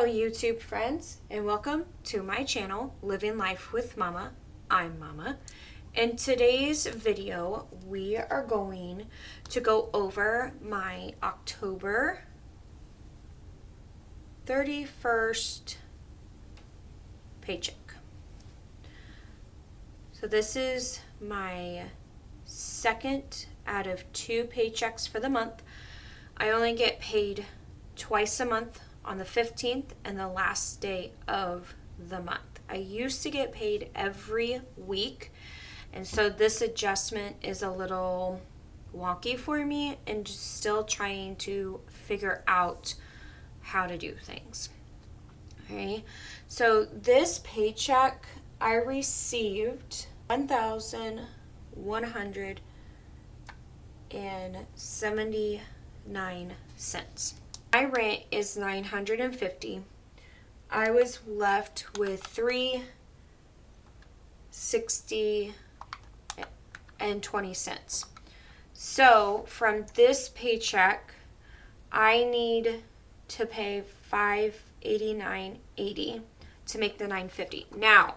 Hello YouTube friends, and welcome to my channel, Living Life with Mama. I'm Mama. In today's video, we are going to go over my October 31st paycheck. So this is my second out of 2 paychecks for the month. I only get paid twice a month, on the 15th and the last day of the month. I used to get paid every week, and so this adjustment is a little wonky for me and just still trying to figure out how to do things. Okay, so this paycheck I received $1,179. My rent is $950. I was left with $3.60 So from this paycheck, I need to pay $589.80 to make the $950. Now,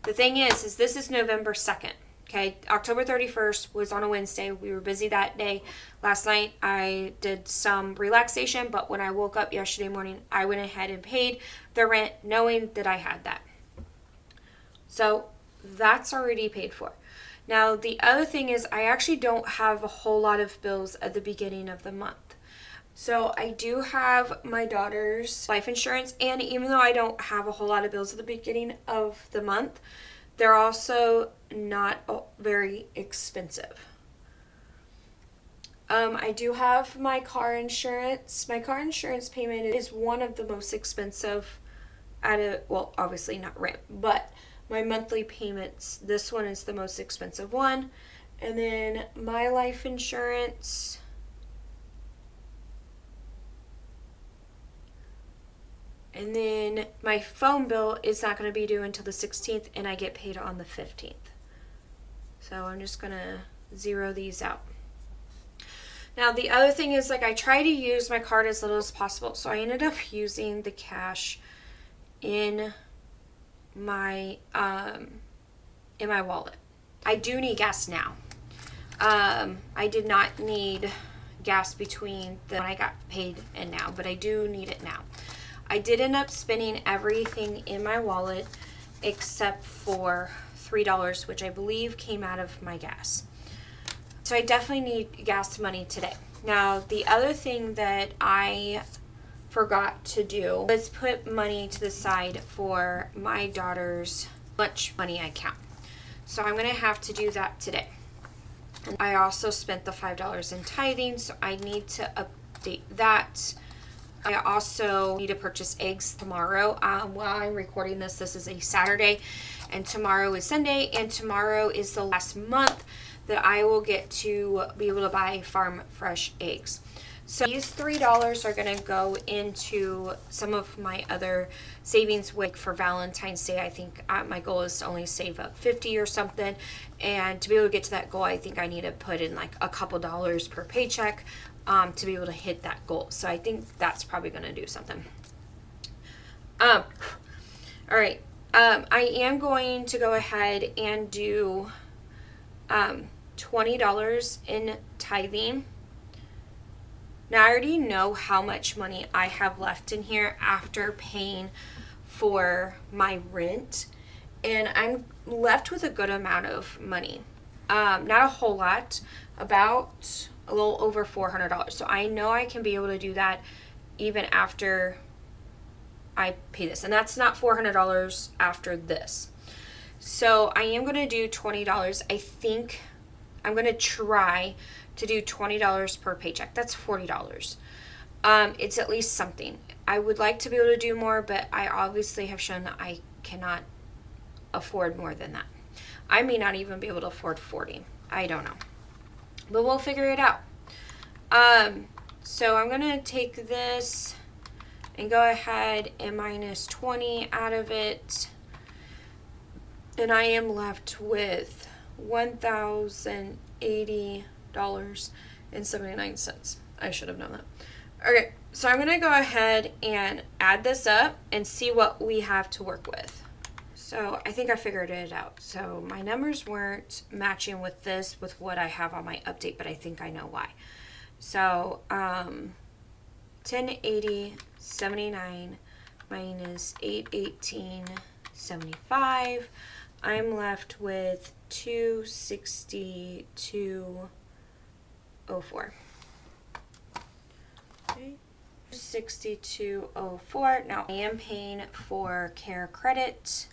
the thing is this is November 2nd. Okay, October 31st was on a Wednesday. We were busy that day. Last night I did some relaxation, but when I woke up yesterday morning, I went ahead and paid the rent knowing that I had that. So that's already paid for. Now, the other thing is I actually don't have a whole lot of bills at the beginning of the month. So I do have my daughter's life insurance, and even though I don't have a whole lot of bills at the beginning of the month, they're also not very expensive. I do have my car insurance. My car insurance payment is one of the most expensive well, obviously not rent, but my monthly payments, this one is the most expensive one. And then my life insurance, and then my phone bill is not going to be due until the 16th, and I get paid on the 15th. So I'm just going to zero these out. Now, the other thing is, I try to use my card as little as possible. So I ended up using the cash in my wallet. I do need gas now. I did not need gas between when I got paid and now, but I do need it now. I did end up spending everything in my wallet except for $3, which I believe came out of my gas. So I definitely need gas money today. Now, the other thing that I forgot to do was put money to the side for my daughter's lunch money account. So I'm going to have to do that today. And I also spent the $5 in tithing, so I need to update that. I also need to purchase eggs tomorrow. While I'm recording this, this is a Saturday, and tomorrow is Sunday, and tomorrow is the last month that I will get to be able to buy farm fresh eggs. So these $3 are going to go into some of my other savings. For Valentine's Day, I think my goal is to only save up $50 or something, and to be able to get to that goal, I think I need to put in a couple dollars per paycheck to be able to hit that goal. So I think that's probably going to do something. All right. I am going to go ahead and do $20 in tithing. Now, I already know how much money I have left in here after paying for my rent, and I'm left with a good amount of money. Not a whole lot, about a little over $400. So I know I can be able to do that even after I pay this. And that's not $400 after this. So I am going to do $20. I think I'm going to try to do $20 per paycheck. That's $40. It's at least something. I would like to be able to do more, but I obviously have shown that I cannot afford more than that. I may not even be able to afford 40. I don't know. But we'll figure it out. So I'm going to take this and go ahead and minus 20 out of it. And I am left with $1,080.79. I should have known that. Okay, so I'm gonna go ahead and add this up and see what we have to work with. So I think I figured it out. So my numbers weren't matching with this, with what I have on my update, but I think I know why. So 1080.79 minus 818.75. I'm left with 262.04. Okay. 62.04. Now I am paying for care credit.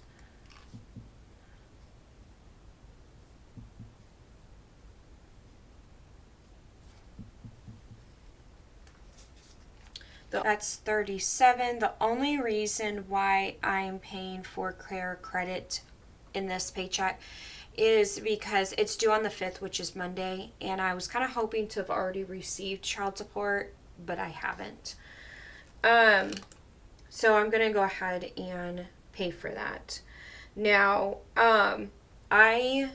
That's 37. The only reason why I'm paying for care credit in this paycheck is because it's due on the 5th, which is Monday, and I was kind of hoping to have already received child support, but I haven't. So I'm going to go ahead and pay for that. Now, I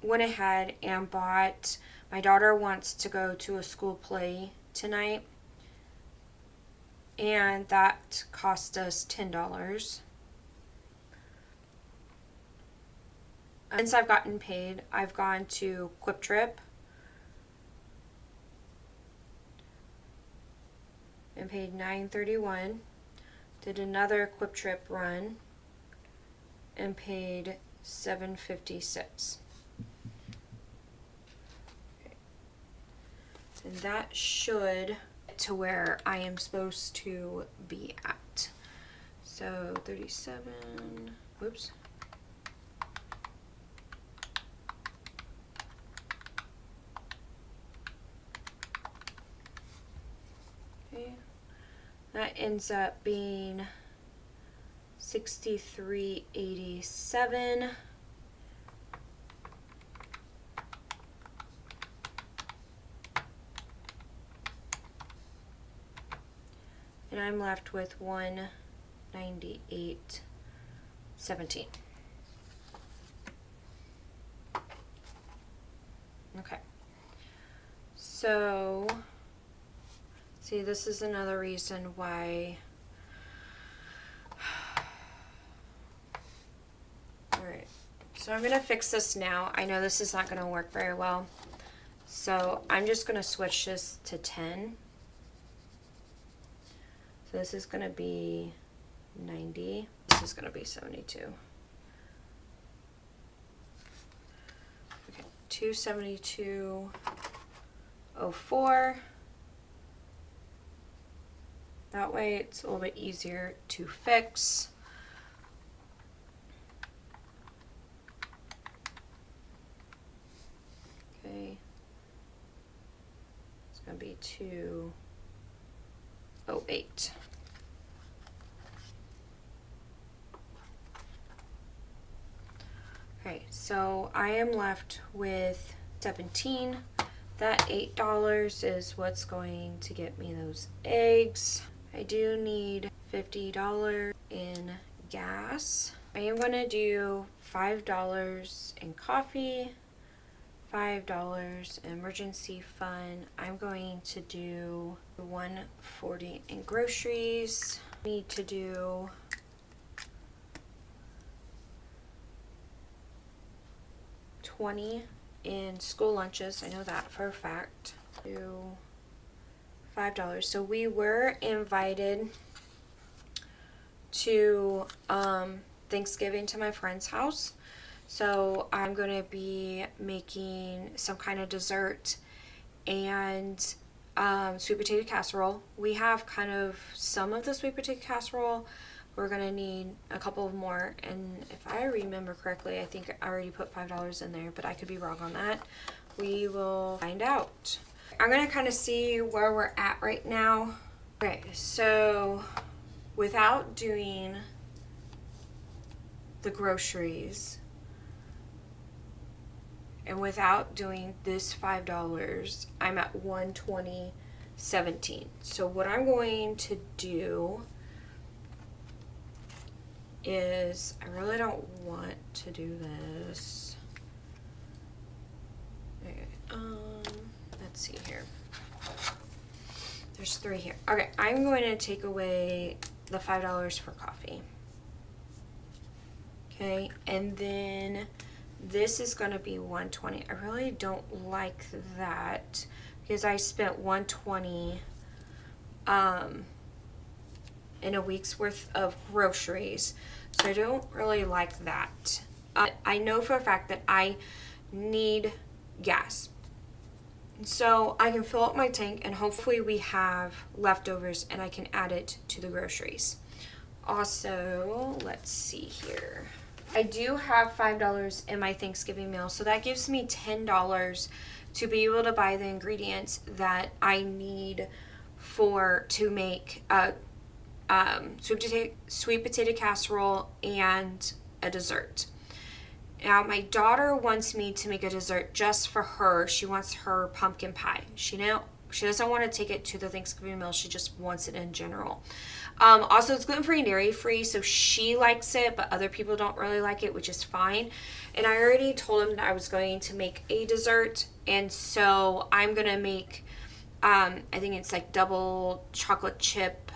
went ahead and bought, my daughter wants to go to a school play tonight, and that cost us $10. Since I've gotten paid, I've gone to Quick Trip and paid $9.31. Did another Quick Trip run and paid $7.56. Okay. And that should to where I am supposed to be at. So 37, whoops. Okay. That ends up being 63.87. And I'm left with 198.17. Okay. So, see, this is another reason why. Alright, so I'm going to fix this now. I know this is not going to work very well. So I'm just going to switch this to 10. So this is going to be 90. This is going to be 72. Okay, 272.04. That way it's a little bit easier to fix. Okay. It's going to be 208. Okay, so I am left with 17. That $8 is what's going to get me those eggs. I do need $50 in gas. I am going to do $5 in coffee, $5 emergency fund. I'm going to do $140 in groceries. I need to do $20 in school lunches. I know that for a fact. Do $5. So we were invited to Thanksgiving to my friend's house. So I'm going to be making some kind of dessert and sweet potato casserole. We have kind of some of the sweet potato casserole. We're going to need a couple more, and if I remember correctly, I think I already put $5 in there, but I could be wrong on that. We will find out. I'm going to kind of see where we're at right now. Okay, so without doing the groceries and without doing this $5, I'm at $120.17. So what I'm going to do is, I really don't want to do this. Okay, let's see here. There's 3 here. Okay, I'm going to take away the $5 for coffee. Okay, and then this is going to be $120. I really don't like that because I spent $120 in a week's worth of groceries. So I don't really like that. I know for a fact that I need gas. So I can fill up my tank and hopefully we have leftovers and I can add it to the groceries. Also, let's see here. I do have $5 in my Thanksgiving meal, so that gives me $10 to be able to buy the ingredients that I need to make sweet potato casserole and a dessert. Now, my daughter wants me to make a dessert just for her. She wants her pumpkin pie. She doesn't want to take it to the Thanksgiving meal. She just wants it in general. Also, it's gluten-free and dairy-free, so she likes it, but other people don't really like it, which is fine. And I already told him that I was going to make a dessert, and so I'm going to make, I think it's like double chocolate chip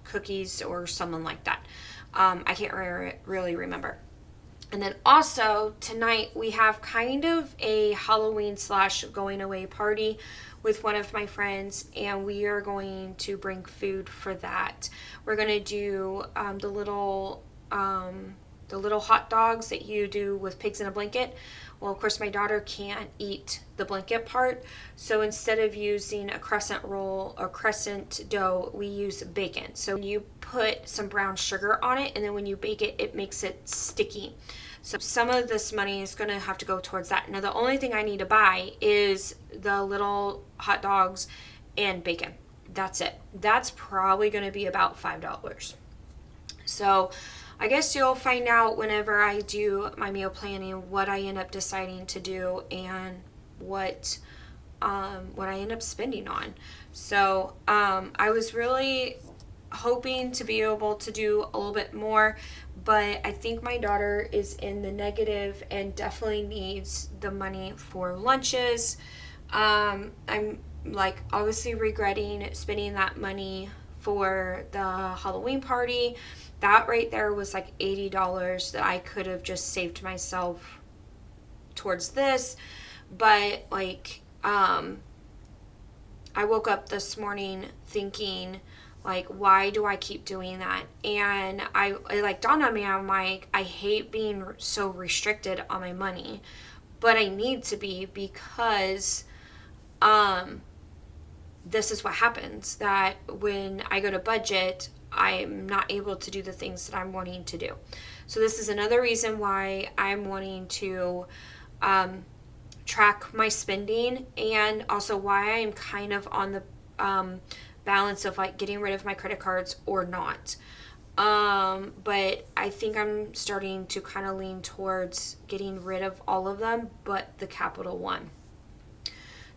cookies or something like that. I can't really remember. And then also tonight we have kind of a Halloween / going away party with one of my friends, and we are going to bring food for that. We're going to do the little hot dogs that you do with pigs in a blanket. Well, of course, my daughter can't eat the blanket part, so instead of using a crescent roll or crescent dough, we use bacon. So you put some brown sugar on it, and then when you bake it, it makes it sticky. So some of this money is going to have to go towards that. Now, the only thing I need to buy is the little hot dogs and bacon. That's it. That's probably going to be about $5. So I guess you'll find out whenever I do my meal planning what I end up deciding to do and what I end up spending on. So I was really hoping to be able to do a little bit more, but I think my daughter is in the negative and definitely needs the money for lunches. I'm like obviously regretting spending that money for the Halloween party. That right there was like $80 that I could have just saved myself towards this. But like I woke up this morning thinking, like, why do I keep doing that? And it like dawned on me, I'm like, I hate being so restricted on my money, but I need to be because this is what happens, that when I go to budget, I'm not able to do the things that I'm wanting to do. So this is another reason why I'm wanting to track my spending, and also why I'm kind of on the balance of like getting rid of my credit cards or not. But I think I'm starting to kind of lean towards getting rid of all of them but the Capital One.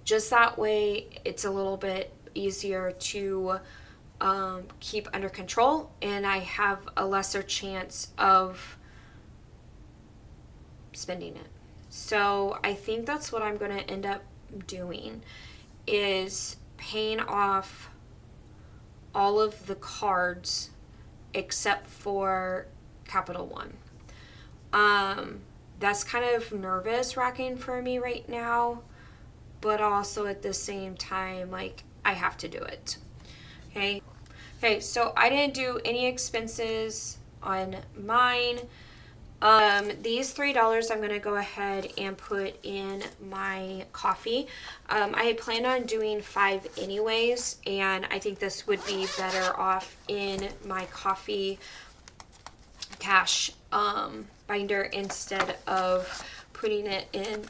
Just that way it's a little bit easier to keep under control, and I have a lesser chance of spending it. So I think that's what I'm going to end up doing, is paying off all of the cards except for Capital One. That's kind of nervous wracking for me right now, but also at the same time, like, I have to do it. Okay, so I didn't do any expenses on mine. These $3 I'm going to go ahead and put in my coffee. I had planned on doing 5 anyways, and I think this would be better off in my coffee cash binder instead of putting it in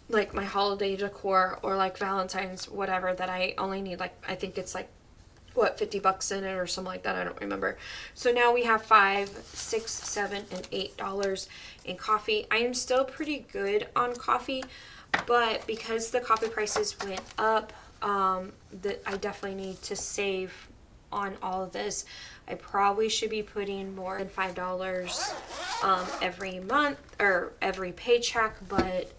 like my holiday decor or like Valentine's, whatever, that I only need like, I think it's like, what, $50 in it or something like that. I don't remember. So now we have $5, $6, $7, and $8 in coffee. I am still pretty good on coffee, but because the coffee prices went up, that I definitely need to save on all of this. I probably should be putting more than $5 every month or every paycheck, but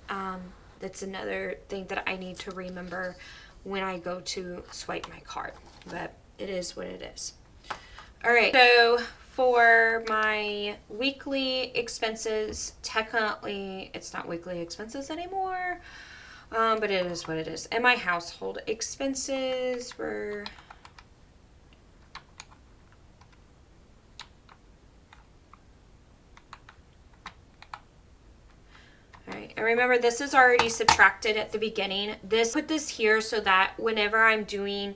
that's another thing that I need to remember when I go to swipe my card. But it is what it is. All right, so for my weekly expenses, technically it's not weekly expenses anymore, but it is what it is. And my household expenses were... Alright, and remember this is already subtracted at the beginning. Put this here so that whenever I'm doing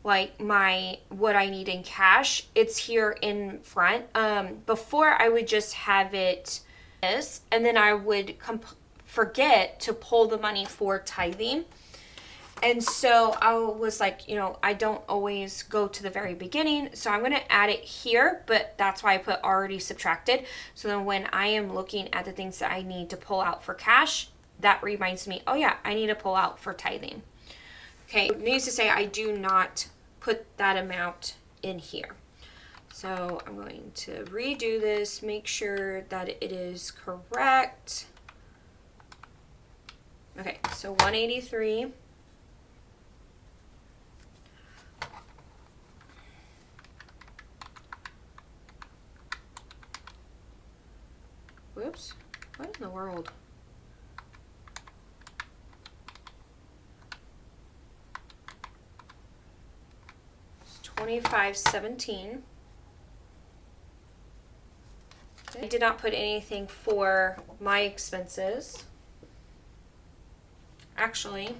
like what I need in cash, it's here in front. Before I would just have it this, and then I would forget to pull the money for tithing. And so I was like, you know, I don't always go to the very beginning, so I'm going to add it here, but that's why I put already subtracted. So then when I am looking at the things that I need to pull out for cash, that reminds me, oh yeah, I need to pull out for tithing. Okay, needs to say I do not put that amount in here. So I'm going to redo this, make sure that it is correct. Okay, so 183. Whoops, what in the world? It's 25.17. I did not put anything for my expenses. Actually,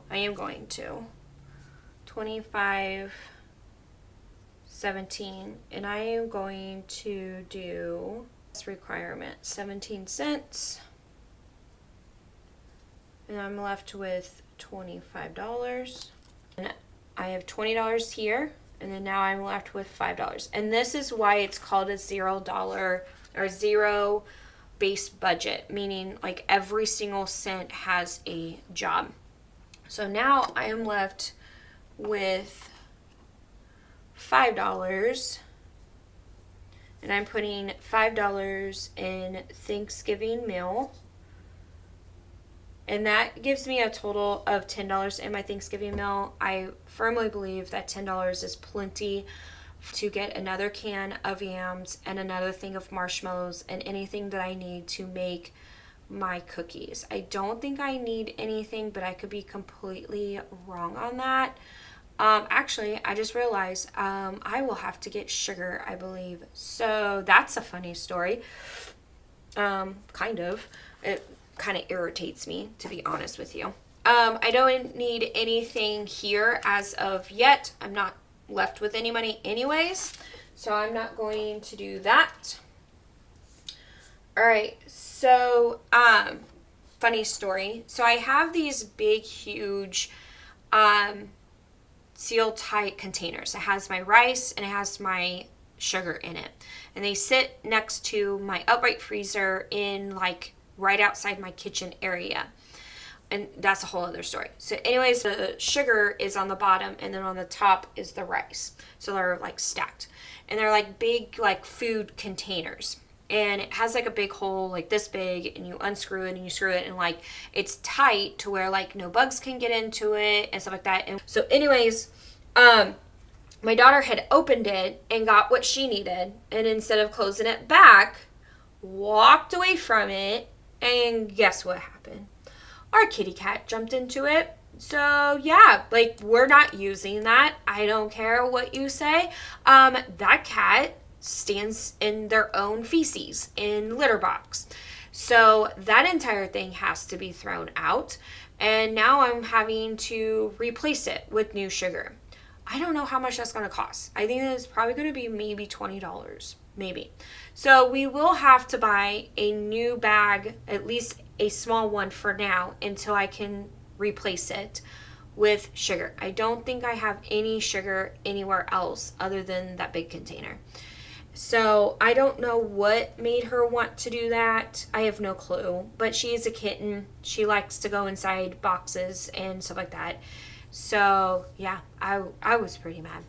I am going to. 25.17, and I am going to do this requirement 17 cents, and I'm left with $25, and I have $20 here, and then now I'm left with $5. And this is why it's called a $0 or zero base budget, meaning like every single cent has a job. So now I am left with $5, and I'm putting $5 in Thanksgiving meal, and that gives me a total of $10 in my Thanksgiving meal. I firmly believe that $10 is plenty to get another can of yams and another thing of marshmallows and anything that I need to make my cookies. I don't think I need anything, but I could be completely wrong on that. Actually, I just realized I will have to get sugar, I believe. So that's a funny story. Kind of. It kind of irritates me, to be honest with you. I don't need anything here as of yet. I'm not left with any money anyways, so I'm not going to do that. All right, so funny story. So I have these big, huge seal tight containers. It has my rice and it has my sugar in it, and they sit next to my upright freezer in like right outside my kitchen area, and that's a whole other story. So anyways, the sugar is on the bottom, and then on the top is the rice, so they're like stacked, and they're like big like food containers, and it has like a big hole like this big, and you unscrew it and you screw it, and like it's tight to where like no bugs can get into it and stuff like that. And so anyways, my daughter had opened it and got what she needed, and instead of closing it back, walked away from it, and guess what happened? Our kitty cat jumped into it. So yeah, like we're not using that. I don't care what you say. That cat stands in their own feces in litter box. So that entire thing has to be thrown out. And now I'm having to replace it with new sugar. I don't know how much that's going to cost. I think it's probably going to be maybe $20, maybe. So we will have to buy a new bag, at least a small one for now, until I can replace it with sugar. I don't think I have any sugar anywhere else other than that big container. So I don't know what made her want to do that. I have no clue. But she is a kitten. She likes to go inside boxes and stuff like that. So yeah, I was pretty mad.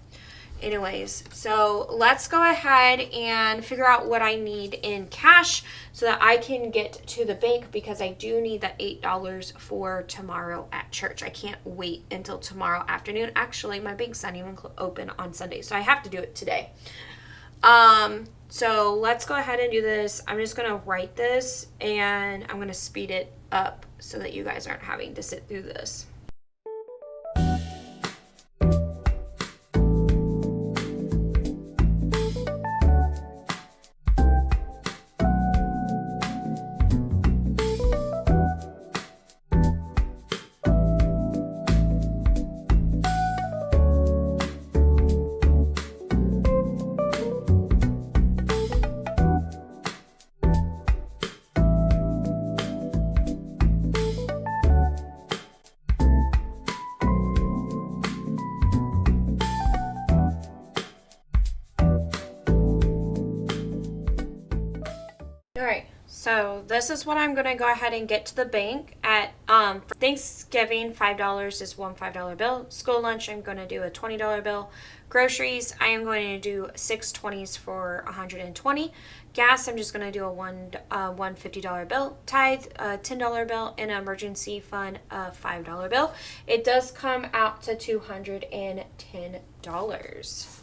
Anyways, so let's go ahead and figure out what I need in cash so that I can get to the bank, because I do need that $8 for tomorrow at church. I can't wait until tomorrow afternoon. Actually, my bank's not even open on Sunday, so I have to do it today. So let's go ahead and do this. I'm just going to write this and I'm going to speed it up so that you guys aren't having to sit through this. Alright, so this is what I'm going to go ahead and get to the bank at. For Thanksgiving, $5 is one $5 bill. School lunch, I'm going to do a $20 bill. Groceries, I am going to do 6 20s for $120. Gas, I'm just going to do one $50 bill. Tithe, a $10 bill. And an emergency fund, a $5 bill. It does come out to $210.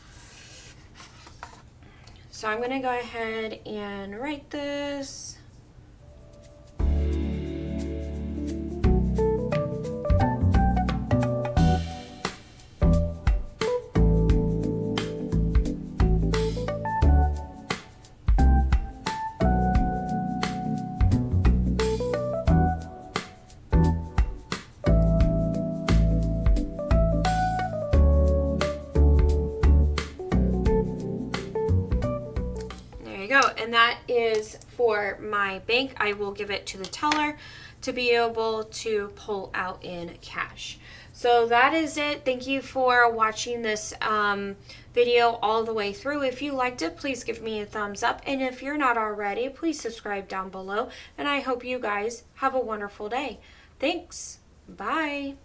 So I'm going to go ahead and write this. And that is for my bank. I will give it to the teller to be able to pull out in cash. So that is it. Thank you for watching this video all the way through. If you liked it, please give me a thumbs up. And if you're not already, please subscribe down below. And I hope you guys have a wonderful day. Thanks. Bye.